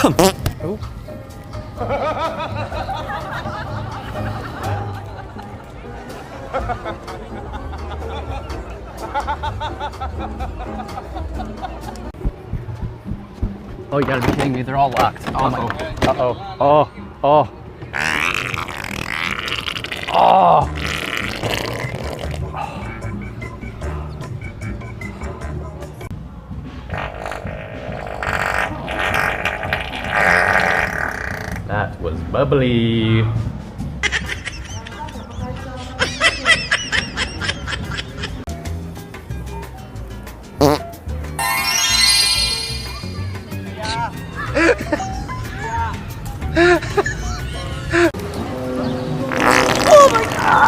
Oh. Oh, you gotta be kidding me, they're all locked. Oh my. Uh-oh. Oh. Oh. Oh. That was bubbly. Oh my God!